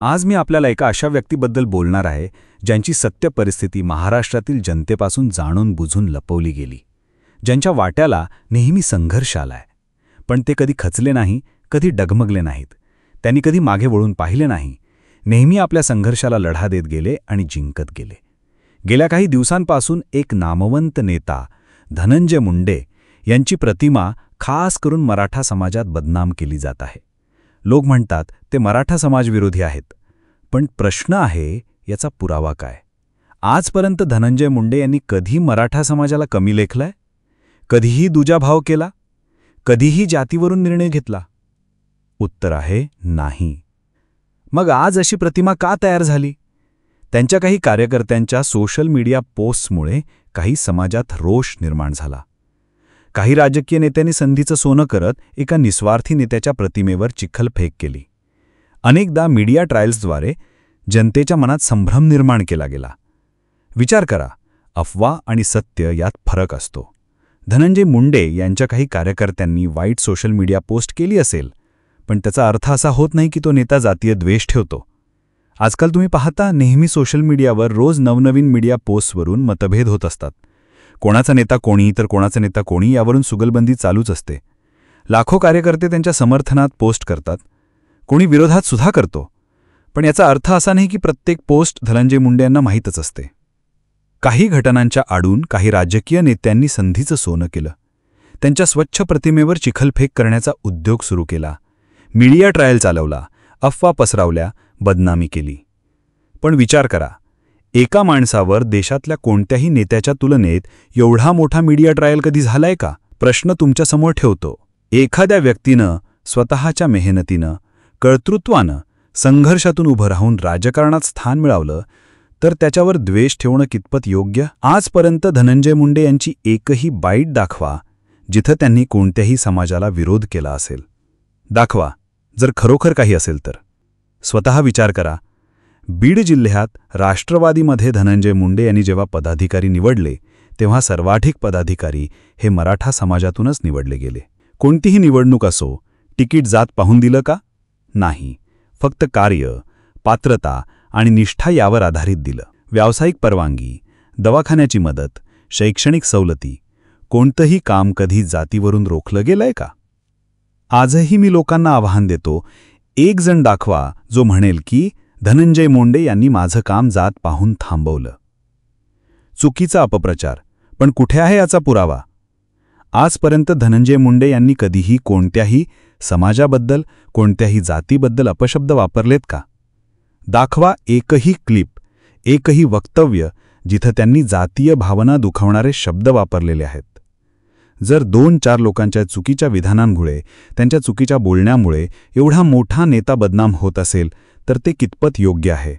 आज मी आपल्याला एका अशा व्यक्तीबद्दल बोलणार आहे ज्यांची सत्य परिस्थिती महाराष्ट्रातील जनतेपासून जाणून बुजून लपवली गेली, ज्यांच्या वाट्याला नेहमी संघर्ष आलाय, पण ते कधी खचले नाही, कधी डगमगले नाहीत. त्यांनी कधी मागे वळून पाहिले नाही, नेहमी आपल्या संघर्षाला लढा देत गेले आणि जिंकत गेले. गेल्या काही दिवसांपासून एक नामवंत नेता धनंजय मुंडे यांची प्रतिमा खास करून मराठा समाजात बदनाम केली जात आहे. लोक म्हणतात ते मराठा समाजविरोधी आहेत, पण प्रश्न आहे याचा पुरावा काय? आजपर्यंत धनंजय मुंडे यांनी कधी मराठा समाजाला कमी लेखलंय? कधीही दुजाभाव केला? कधीही जातीवरून निर्णय घेतला? उत्तर आहे नाही. मग आज अशी प्रतिमा का तयार झाली? त्यांच्या काही कार्यकर्त्यांच्या सोशल मीडिया पोस्ट्समुळे काही समाजात रोष निर्माण झाला. काही राजकीय नेत्यांनी संधीचं सोनं करत एका निस्वार्थी नेत्याच्या प्रतिमेवर चिखलफेक केली. अनेकदा मीडिया ट्रायल्सद्वारे जनतेच्या मनात संभ्रम निर्माण केला गेला. विचार करा, अफवा आणि सत्य यात फरक असतो. धनंजय मुंडे यांच्या काही कार्यकर्त्यांनी वाईट सोशल मीडिया पोस्ट केली असेल, पण त्याचा अर्थ असा होत नाही की तो नेता जातीय द्वेष ठेवतो. आजकाल तुम्ही पाहता नेहमी सोशल मीडियावर रोज नवनवीन मीडिया पोस्टवरून मतभेद होत असतात. कोणाचा नेता कोणी तर कोणाचा नेता कोणी यावरून सुगलबंदी चालूच असते. लाखो कार्यकर्ते त्यांच्या समर्थनात पोस्ट करतात, कोणी विरोधात सुद्धा करतो. पण याचा अर्थ असा नाही की प्रत्येक पोस्ट धनंजय मुंडे यांना माहीतच असते. काही घटनांच्या आडून काही राजकीय नेत्यांनी संधीचं सोनं केलं. त्यांच्या स्वच्छ प्रतिमेवर चिखलफेक करण्याचा उद्योग सुरू केला. मीडिया ट्रायल चालवला, अफवा पसरवल्या, बदनामी केली. पण विचार करा, एका माणसावर देशातल्या कोणत्याही नेत्याच्या तुलनेत एवढा मोठा मीडिया ट्रायल कधी झालाय का? प्रश्न तुमच्यासमोर ठेवतो. एखाद्या व्यक्तीनं स्वतःच्या मेहनतीनं, कर्तृत्वानं, संघर्षातून उभं राहून राजकारणात स्थान मिळवलं, तर त्याच्यावर द्वेष ठेवणं कितपत योग्य? आजपर्यंत धनंजय मुंडे यांची एकही बाईट दाखवा जिथं त्यांनी कोणत्याही समाजाला विरोध केला असेल. दाखवा, जर खरोखर काही असेल तर. स्वतः विचार करा. बीड जिल्ह्यात राष्ट्रवादीमध्ये धनंजय मुंडे यांनी जेव्हा पदाधिकारी निवडले, तेव्हा सर्वाधिक पदाधिकारी हे मराठा समाजातूनच निवडले गेले. कोणतीही निवडणूक असो, तिकीट जात पाहून दिलं का? नाही. फक्त कार्य, पात्रता आणि निष्ठा यावर आधारित दिलं. व्यावसायिक परवानगी, दवाखान्याची मदत, शैक्षणिक सवलती, कोणतंही काम कधी जातीवरून रोखलं गेलंय का? आजही मी लोकांना आवाहन देतो, एक जण दाखवा जो म्हणेल की धनंजय मुंडे यांनी माझं काम जात पाहून थांबवलं. चुकीचा अपप्रचार, पण कुठे आहे याचा पुरावा? आजपर्यंत धनंजय मुंडे यांनी कधीही कोणत्याही समाजाबद्दल, कोणत्याही जातीबद्दल अपशब्द वापरलेत का? दाखवा एकही क्लिप, एकही वक्तव्य जिथं त्यांनी जातीय भावना दुखावणारे शब्द वापरलेले आहेत. जर 2-4 लोकांच्या चुकीच्या विधानांमुळे, त्यांच्या चुकीच्या बोलण्यामुळे एवढा मोठा नेता बदनाम होत असेल, तर ते कितपत योग्य आहे?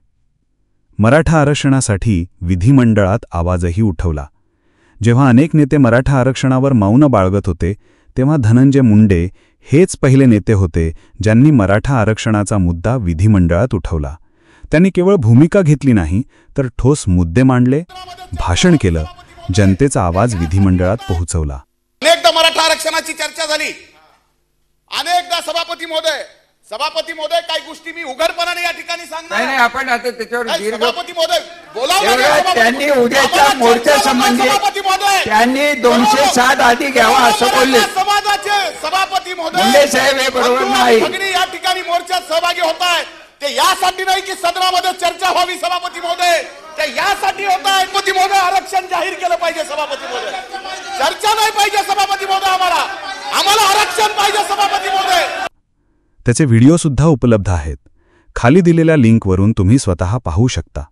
मराठा आरक्षणासाठी विधिमंडळात आवाजही उठवला. जेव्हा अनेक नेते मराठा आरक्षणावर मौन बाळगत होते, तेव्हा धनंजय मुंडे हेच पहिले नेते होते ज्यांनी मराठा आरक्षणाचा मुद्दा विधिमंडळात उठवला. त्यांनी केवळ भूमिका घेतली नाही, तर ठोस मुद्दे मांडले, भाषण केलं, जनतेचा आवाज विधिमंडळात पोहोचवला. अनेकदा मराठा आरक्षणाची चर्चा झाली. अनेकदा सभापती महोदय काही गोष्टी मी उघडपणाने या ठिकाणी सांगणार नाही. आपण आता त्याच्यावर सभापती महोदय बोलावलं. त्यांनी उद्याच्या मोर्चासंबंधी त्यांनी 207 आधी घ्यावा असं बोलले. समाजाचे सभापती महोदय मुंडे साहेब हे बरोबर नाही. या ठिकाणी मोर्चात सहभागी होत आहे ते यासाठी नाही की सदनामध्ये चर्चा व्हावी. सभापती महोदय ते यासाठी होत आहे सभापती महोदय आरक्षण जाहीर केलं पाहिजे. सभापती महोदय चर्चा नाही पाहिजे. सभापती महोदय आम्हाला आरक्षण पाहिजे. सभापती महोदय. त्याचे व्हिडिओसुद्धा उपलब्ध आहेत. खाली दिलेल्या लिंकवरून तुम्ही स्वतः पाहू शकता.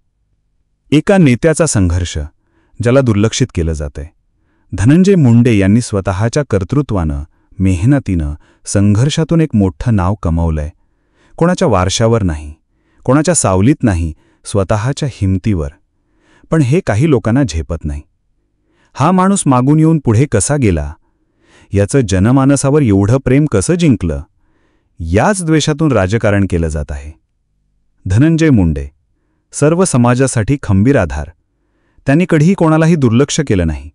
एका नेत्याचा संघर्ष ज्याला दुर्लक्षित केलं जातंय. धनंजय मुंडे यांनी स्वतःच्या कर्तृत्वानं, मेहनतीनं, संघर्षातून एक मोठं नाव कमावलंय. कोणाच्या वारशावर नाही, कोणाच्या सावलीत नाही, स्वतःच्या हिमतीवर. पण हे काही लोकांना झेपत नाही. हा माणूस मागून येऊन पुढे कसा गेला? याचं जनमानसावर एवढं प्रेम कसं जिंकलं? याच द्वेषातून राजकारण केलं जात आहे. धनंजय मुंडे सर्व समाजासाठी खंबीर आधार. त्यांनी कधीही कोणालाही दुर्लक्ष केलं नाही.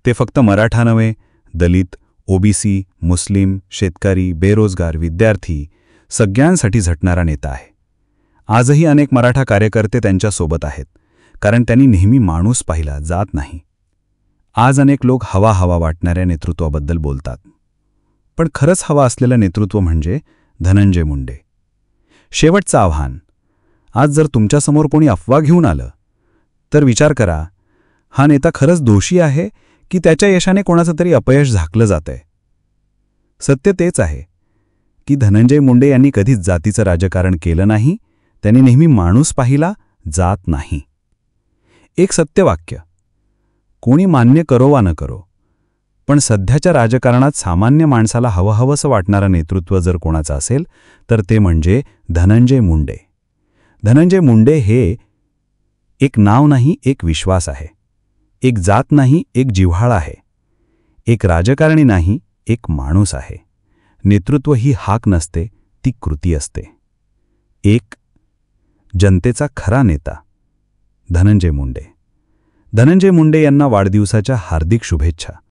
ते फक्त मराठा नव्हे, दलित, ओबीसी, मुस्लिम, शेतकरी, बेरोजगार, विद्यार्थी सगळ्यांसाठी झटणारा नेता आहे. आजही अनेक मराठा कार्यकर्ते त्यांच्यासोबत आहेत, कारण त्यांनी नेहमी माणूस पाहिला, जात नाही. आज अनेक लोक हवा हवा वाटणाऱ्या नेतृत्वाबद्दल बोलतात. पण खरंच हवा असलेलं नेतृत्व म्हणजे धनंजय मुंडे. शेवटचं आव्हान, आज जर तुमच्यासमोर कोणी अफवा घेऊन आलं तर विचार करा, हा नेता खरंच दोषी आहे की त्याच्या यशाने कोणाचं तरी अपयश झाकलं जातंय. सत्य तेच आहे की धनंजय मुंडे यांनी कधीच जातीचं राजकारण केलं नाही. त्यांनी नेहमी माणूस पाहिला, जात नाही. एक सत्यवाक्य, कोणी मान्य करो वा न करो, पण सध्याच्या राजकारणात सामान्य माणसाला हवंहवंसं वाटणारं नेतृत्व जर कोणाचं असेल तर ते म्हणजे धनंजय मुंडे. धनंजय मुंडे हे एक नाव नाही, एक विश्वास आहे. एक जात नाही, एक जिव्हाळा आहे. एक राजकारणी नाही, एक माणूस आहे. नेतृत्व ही हाक नसते, ती कृती असते. एक जनतेचा खरा नेता धनंजय मुंडे. धनंजय मुंडे यांना वाढदिवसाच्या हार्दिक शुभेच्छा.